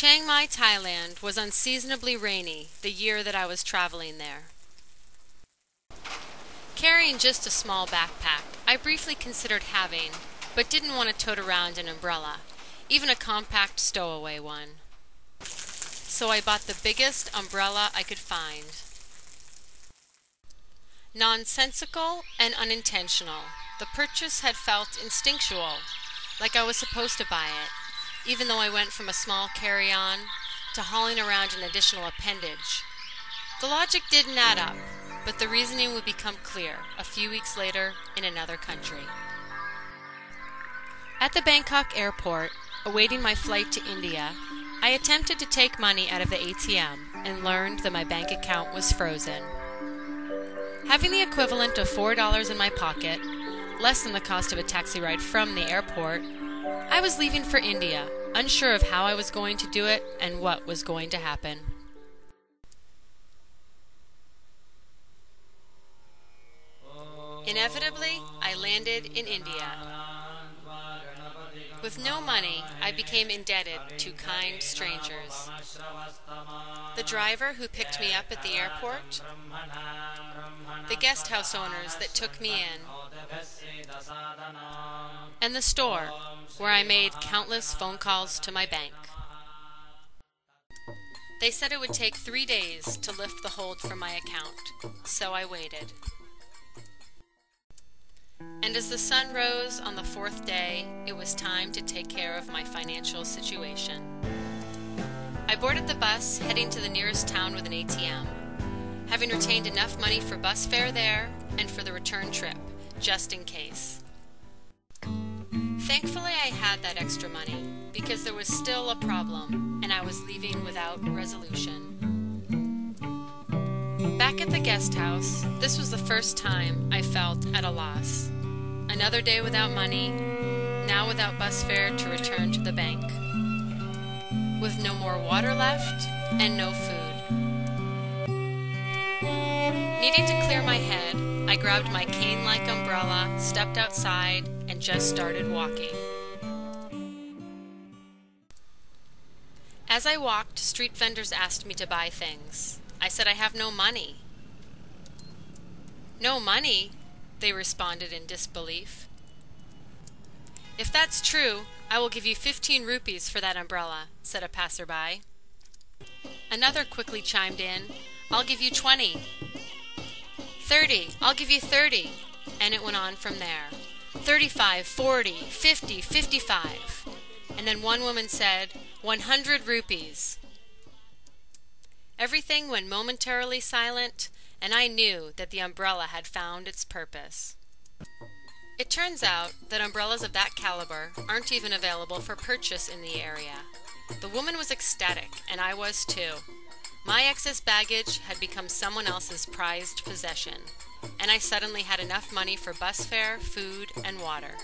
Chiang Mai, Thailand was unseasonably rainy the year that I was traveling there. Carrying just a small backpack, I briefly considered having, but didn't want to tote around an umbrella, even a compact stowaway one. So I bought the biggest umbrella I could find. Nonsensical and unintentional, the purchase had felt instinctual, like I was supposed to buy it, even though I went from a small carry-on to hauling around an additional appendage. The logic didn't add up, but the reasoning would become clear a few weeks later in another country. At the Bangkok airport, awaiting my flight to India, I attempted to take money out of the ATM and learned that my bank account was frozen. Having the equivalent of $4 in my pocket, less than the cost of a taxi ride from the airport, I was leaving for India, unsure of how I was going to do it and what was going to happen. Inevitably, I landed in India. With no money, I became indebted to kind strangers. The driver who picked me up at the airport, the guest house owners that took me in, and the store where I made countless phone calls to my bank. They said it would take 3 days to lift the hold from my account, so I waited. And as the sun rose on the 4th day, it was time to take care of my financial situation. I boarded the bus, heading to the nearest town with an ATM, having retained enough money for bus fare there and for the return trip, just in case. Thankfully, I had that extra money, because there was still a problem, and I was leaving without resolution. Back at the guest house, this was the first time I felt at a loss. Another day without money, now without bus fare to return to the bank. With no more water left and no food. Needing to clear my head, I grabbed my cane-like umbrella, stepped outside, and just started walking. As I walked, street vendors asked me to buy things. I said I have no money. No money? They responded in disbelief. If that's true, I will give you 15 rupees for that umbrella, said a passerby. Another quickly chimed in, I'll give you 20. 30, I'll give you 30. And it went on from there. 35, 40, 50, 55. And then one woman said, 100 rupees. Everything went momentarily silent, and I knew that the umbrella had found its purpose. It turns out that umbrellas of that caliber aren't even available for purchase in the area. The woman was ecstatic, and I was too. My excess baggage had become someone else's prized possession, and I suddenly had enough money for bus fare, food, and water.